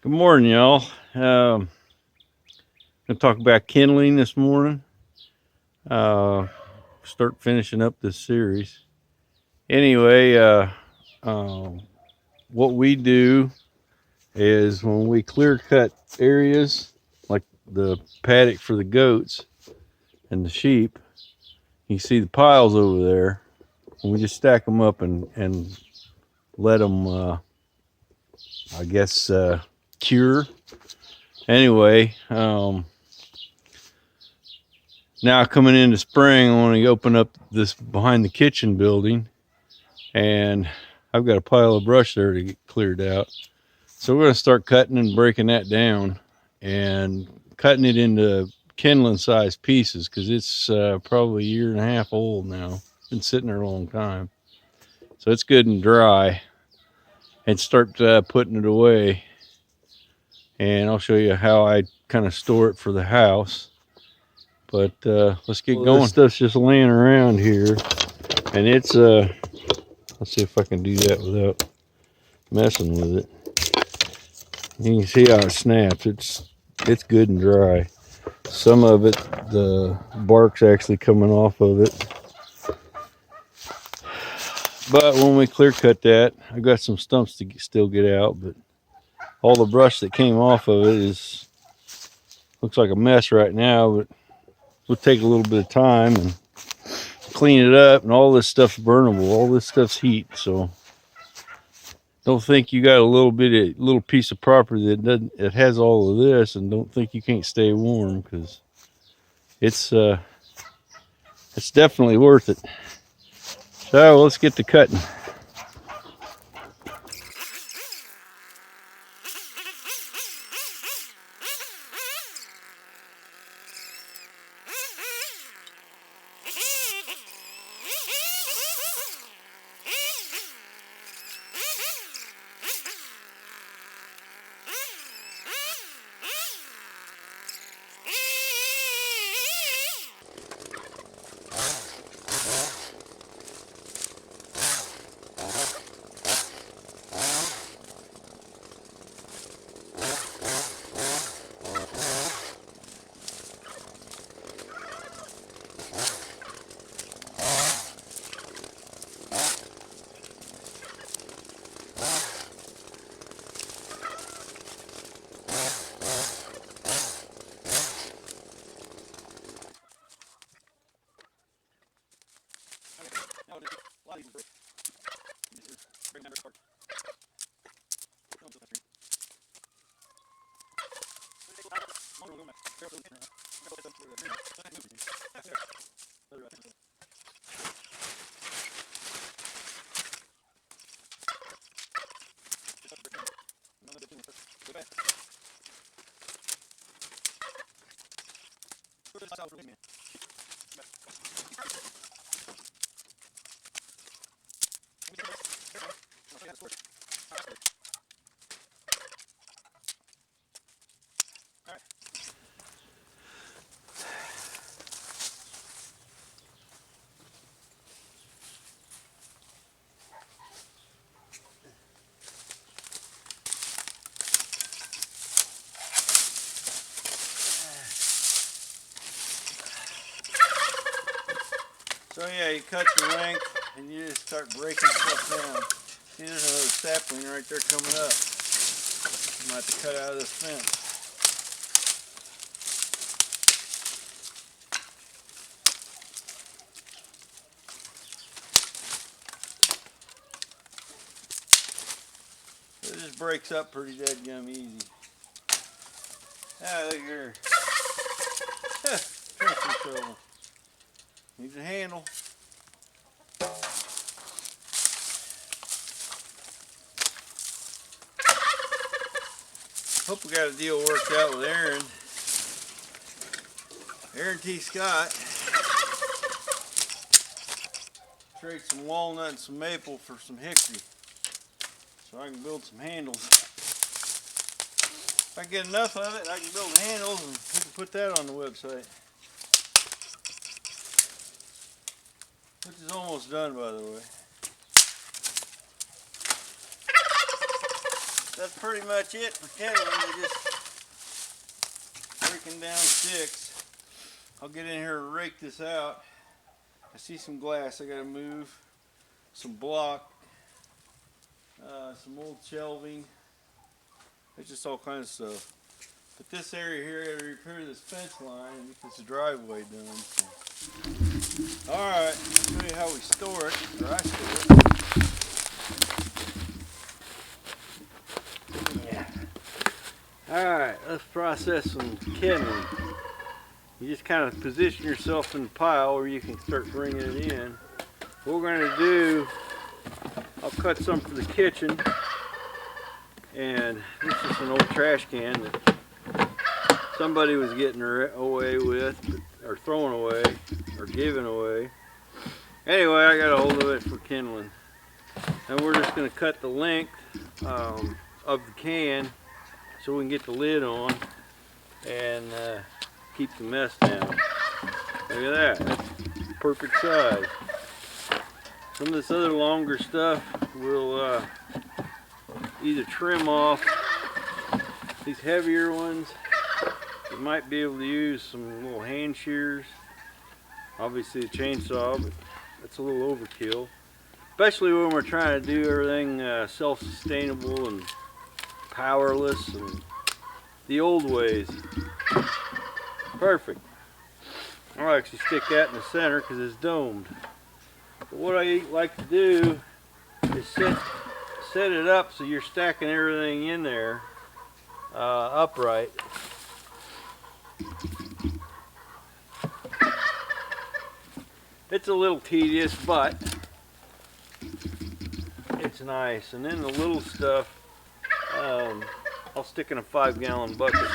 Good morning, y'all. Gonna talk about kindling this morning. Uh, Start finishing up this series. Anyway, what we do is when we clear cut areas like the paddock for the goats and the sheep, you see the piles over there. And we just stack them up and let them, I guess, cure. Anyway, now coming into spring, I want to open up this behind the kitchen building, and I've got a pile of brush there to get cleared out. So we're going to start cutting and breaking that down and cutting it into kindling size pieces because it's probably a year and a half old now. It's been sitting there a long time. So it's good and dry, and start putting it away. And I'll show you how I kind of store it for the house. But let's get going. This stuff's just laying around here, and it's let's see if I can do that without messing with it. You can see how it snaps. It's good and dry. Some of it, the bark's actually coming off of it. But when we clear cut that, I've got some stumps to still get out, but all the brush that came off of it looks like a mess right now, but we'll take a little bit of time and clean it up, and all this stuff's burnable. All this stuff's heat, so don't think you got a little piece of property it has all of this, and don't think you can't stay warm, because it's definitely worth it. So let's get to cutting. So yeah, you cut your length and you just start breaking stuff down. See, there's another sapling right there coming up. You might have to cut out of this fence. It just breaks up pretty dead gum easy. Ah, look here. Trenching shovel. Needs a handle. Hope we got a deal worked out with Aaron T. Scott. Trade some walnut and some maple for some hickory, so I can build some handles. If I get enough of it, I can build handles, and we can put that on the website. Which is almost done, by the way. that's pretty much it for kindling. We're just breaking down sticks. I'll get in here and rake this out. I see some glass I gotta move, some block, some old shelving. It's just all kinds of stuff. But this area here, I gotta repair this fence line and get this driveway done. So. Alright, I'll show you how we store it, or I store it. Yeah. Alright, let's process some kindling. You just kind of position yourself in the pile where you can start bringing it in. What we're going to do, I'll cut some for the kitchen, and this is an old trash can that somebody was getting away with, or throwing away, or giving away. Anyway, I got a hold of it for kindling. And we're just going to cut the length of the can so we can get the lid on and keep the mess down. Look at that, that's perfect size. Some of this other longer stuff we'll either trim off. These heavier ones, you might be able to use some little hand shears. Obviously a chainsaw, but that's a little overkill. Especially when we're trying to do everything self-sustainable and powerless and the old ways. Perfect. I'll actually stick that in the center because it's domed. But what I like to do is set it up so you're stacking everything in there upright. It's a little tedious, but it's nice. And then the little stuff, I'll stick in a 5-gallon bucket.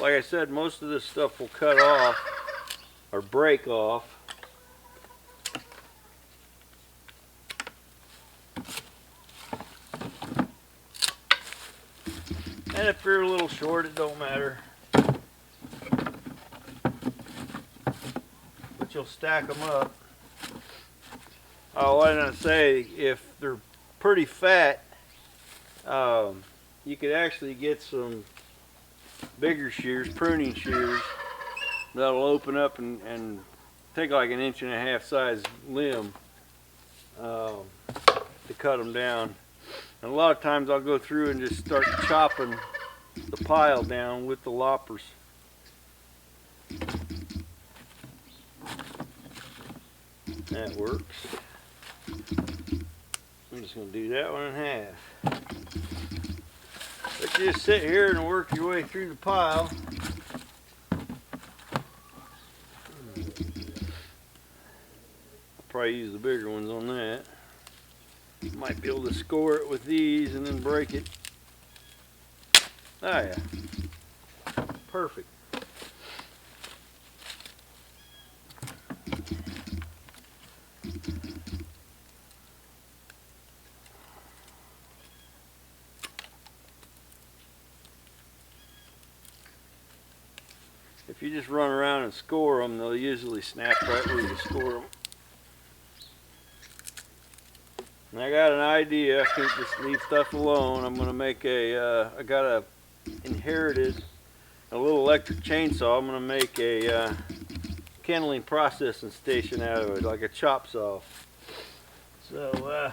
Like I said, most of this stuff will cut off or break off. And if you're a little short, it don't matter. But you'll stack them up. Oh, what did I say? If they're pretty fat, you could actually get some bigger shears, pruning shears, that'll open up and take like an 1.5 inch size limb to cut them down. And a lot of times I'll go through and just start chopping the pile down with the loppers. That works. I'm just going to do that one in half. But you just sit here and work your way through the pile. I'll probably use the bigger ones on that. Might be able to score it with these and then break it. Oh yeah. Perfect. If you just run around and score them, they'll usually snap right where you score them. And I got an idea. I can't just leave stuff alone. I'm going to make I got inherited a little electric chainsaw. I'm going to make a kindling processing station out of it, like a chop saw. So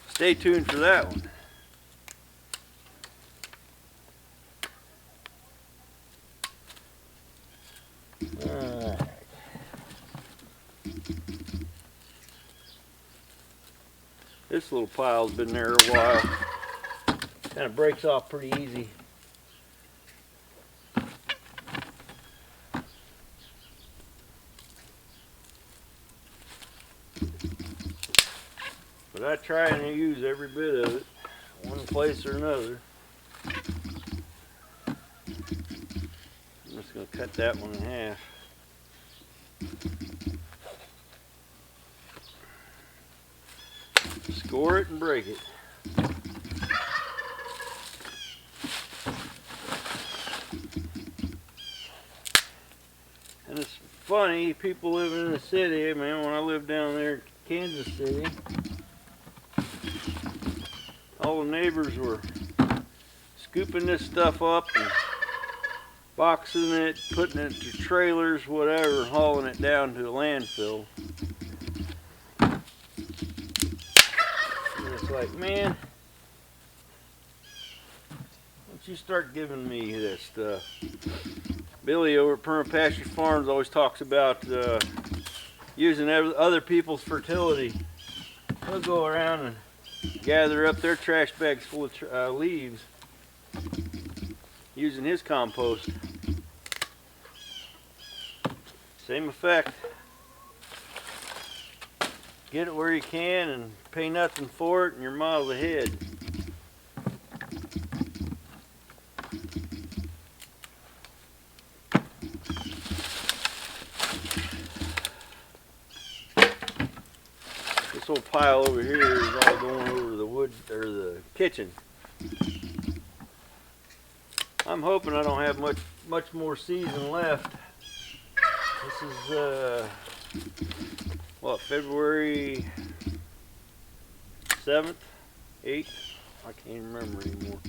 stay tuned for that one. This little pile's been there a while. Kind of breaks off pretty easy. But I try and use every bit of it, one place or another. I'm just going to cut that one in half. Score it and break it. And it's funny, people living in the city, man, when I lived down there in Kansas City, all the neighbors were scooping this stuff up and boxing it, putting it to trailers, whatever, hauling it down to a landfill. And it's like, man, don't you start giving me this stuff. Billy over at Perma Pasture Farms always talks about using other people's fertility. He'll go around and gather up their trash bags full of leaves using his compost. Same effect. Get it where you can and pay nothing for it and you're miles ahead. This whole pile over here is all going over the wood or the kitchen. I'm hoping I don't have much more season left. This is what, February 7th, 8th? I can't even remember anymore.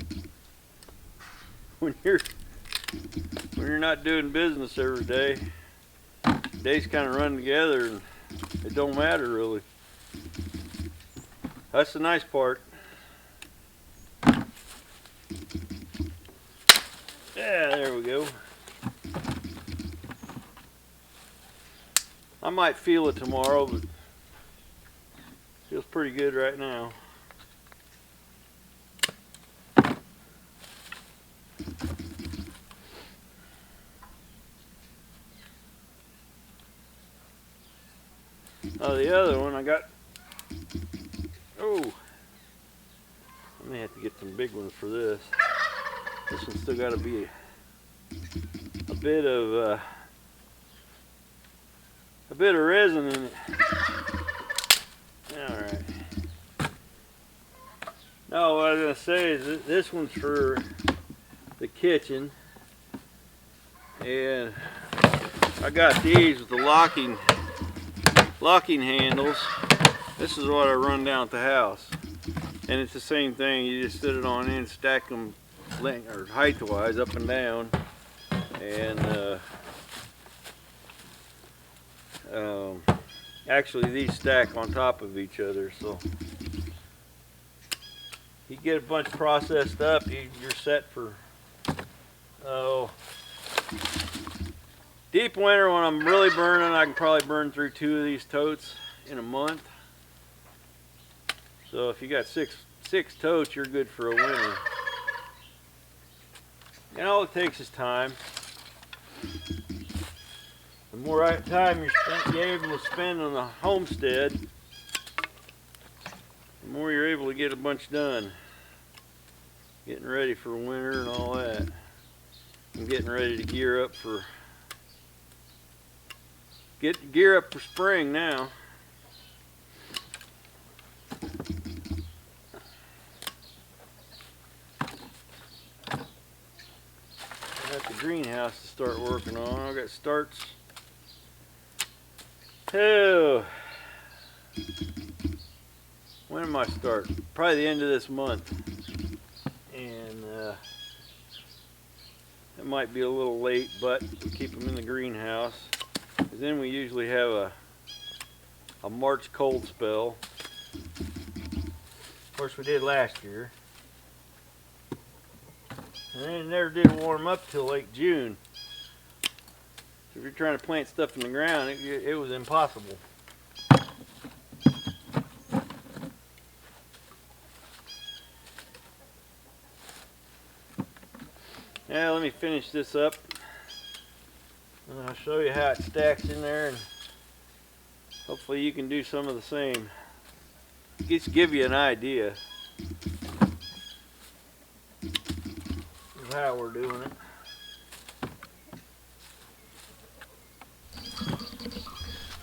When you're not doing business every day, days kind of run together and it don't matter really. That's the nice part. Yeah, there we go. I might feel it tomorrow, but it feels pretty good right now. Oh, the other one I got. Oh, I may have to get some big ones for this. This one's still got to be a bit of resin in it. All right. No, what I was gonna say is this one's for the kitchen, and I got these with the locking handles. This is what I run down at the house, and it's the same thing. You just sit it on in, stack them length or height wise up and down, and actually these stack on top of each other, so you get a bunch processed up, you're set for deep winter. When I'm really burning, I can probably burn through 2 of these totes in a month. So if you got six totes, you're good for a winter. And all it takes is time. The more time you're able to spend on the homestead, the more you're able to get a bunch done. Getting ready for winter and all that. I'm getting ready to gear up for spring now. I got the greenhouse to start working on. I got starts. Oh, when am I starting? Probably the end of this month, and it might be a little late, but we keep them in the greenhouse. Because then we usually have a March cold spell. Of course, we did last year, and then it never did warm up till late June. So if you're trying to plant stuff in the ground, it was impossible. Now let me finish this up, and I'll show you how it stacks in there, and hopefully you can do some of the same. Just give you an idea of how we're doing it.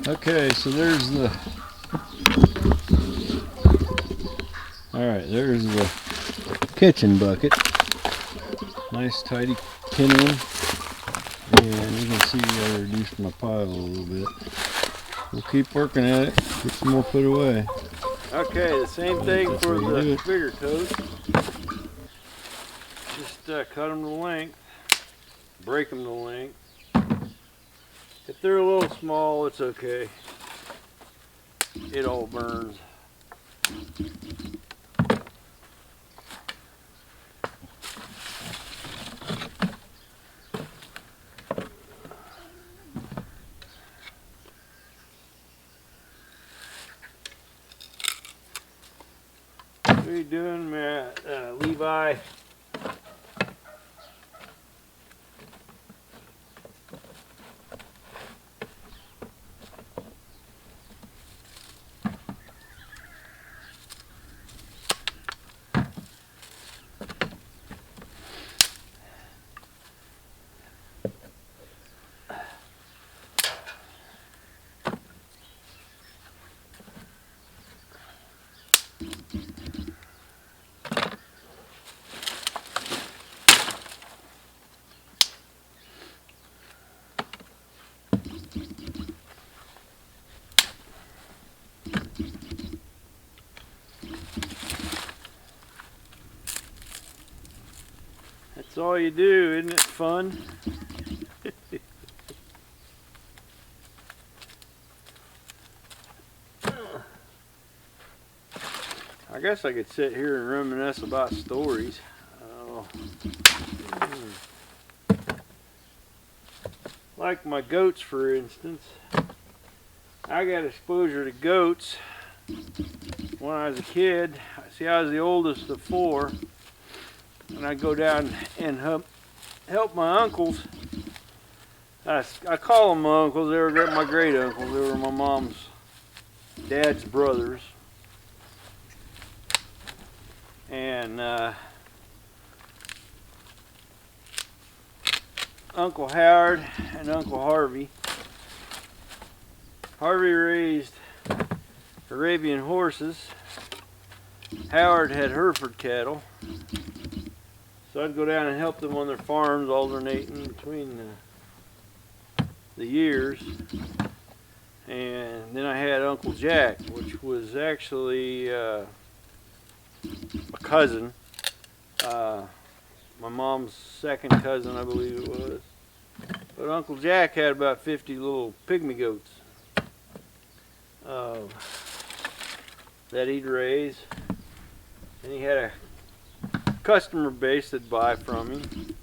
Okay, so there's the, there's the kitchen bucket. Nice tidy Kindling. And you can see I reduced my pile a little bit. We'll keep working at it, get some more put away. Okay, the same thing for the bigger toads. Just cut them to length, break them to length. If they're a little small, it's okay. It all burns. What are you doing, Levi? That's all you do, isn't it fun? I guess I could sit here and reminisce about stories. Like my goats, for instance. I got exposure to goats when I was a kid. See, I was the oldest of four. And I'd go down and help my uncles. I call them my uncles. They were my great uncles. They were my mom's dad's brothers. And Uncle Howard and Uncle Harvey. Harvey raised Arabian horses. Howard had Hereford cattle. So I'd go down and help them on their farms, alternating between the years. And then I had Uncle Jack, which was actually a cousin. My mom's second cousin, I believe it was. But Uncle Jack had about 50 little pygmy goats that he'd raise. And he had a customer base that'd buy from him,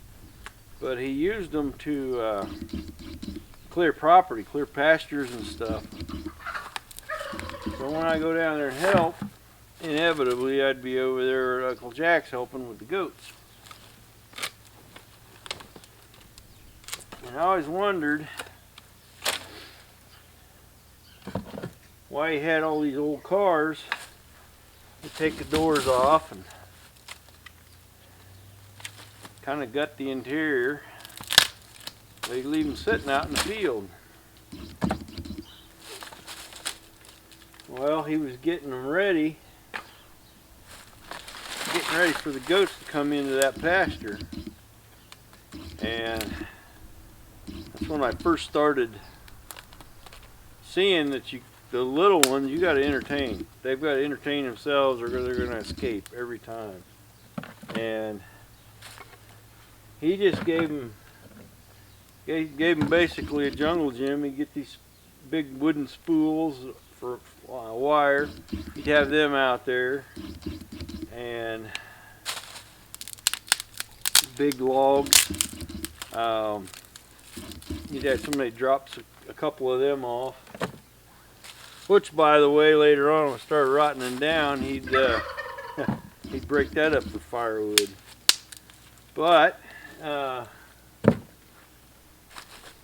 but he used them to clear property, clear pastures and stuff. So when I go down there and help, inevitably I'd be over there at Uncle Jack's helping with the goats. And I always wondered why he had all these old cars to take the doors off and kind of gut the interior. They'd leave them sitting out in the field. Well, he was getting them ready, for the goats to come into that pasture. And that's when I first started seeing that the little ones, you got to entertain. They've got to entertain themselves or they're going to escape every time. And he just gave them basically a jungle gym. He'd get these big wooden spools for wire. He'd have them out there, and big logs. He'd have somebody drop a couple of them off. Which, by the way, later on, when I started rotting them down, he'd break that up for firewood. But that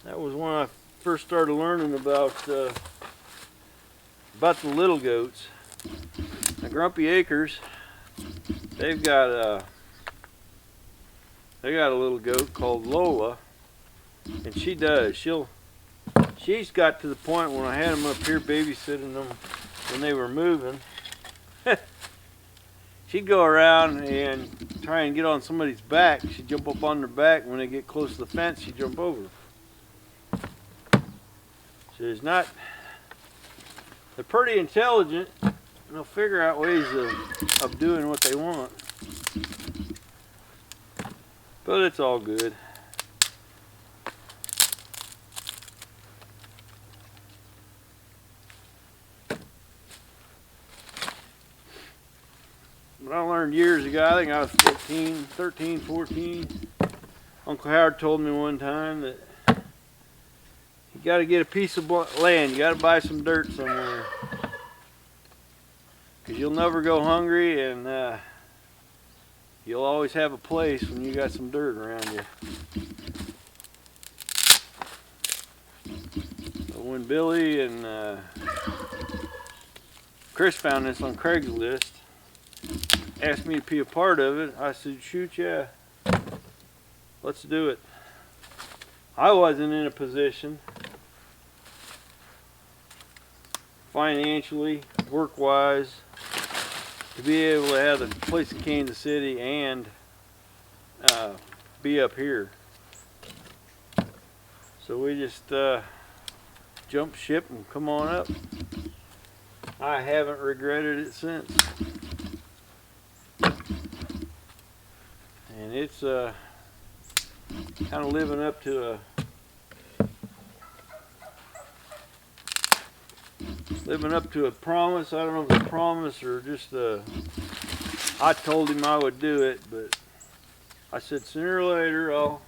was when I first started learning about the little goats. Now, Grumpy Acres, they've got a little goat called Lola, and she's got to the point when I had them up here babysitting them when they were moving. She'd go around and try and get on somebody's back. She'd jump up on their back. When they get close to the fence, she'd jump over. There's not, they're pretty intelligent, and they'll figure out ways of doing what they want. But it's all good. But I learned years ago, I think I was 13, 14. Uncle Howard told me one time that you got to get a piece of land, you got to buy some dirt somewhere. Because you'll never go hungry, and you'll always have a place when you got some dirt around you. So when Billy and Chris found this on Craigslist, asked me to be a part of it, I said, shoot, yeah, let's do it. I wasn't in a position financially, work-wise, to be able to have a place in Kansas City and be up here. So we just jumped ship and come on up. I haven't regretted it since. And it's kind of living up to a promise. I don't know if it's a promise or just I told him I would do it, but I said sooner or later I'll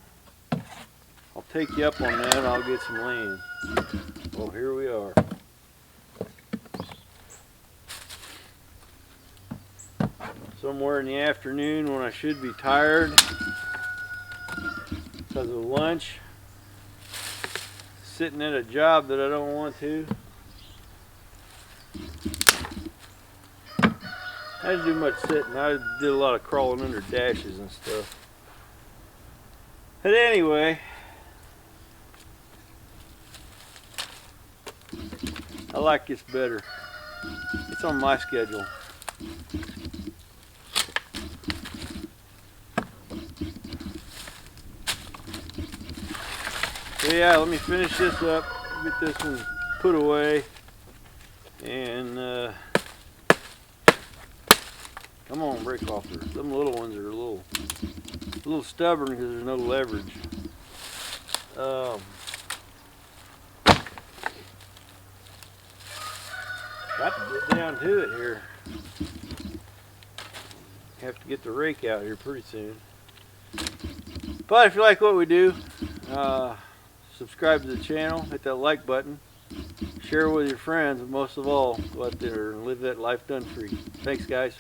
take you up on that and I'll get some land. Well, here we are. Somewhere in the afternoon when I should be tired because of lunch, sitting at a job that I don't want to. I didn't do much sitting. I did a lot of crawling under dashes and stuff. But anyway, I like this better. It's on my schedule. So yeah, let me finish this up, get this one put away, and come on, break off there. Some little ones are a little stubborn because there's no leverage. Got to get down to it here. Have to get the rake out here pretty soon. But if you like what we do, subscribe to the channel, hit that like button, share with your friends, and most of all, go out there and live that life done free. Thanks, guys.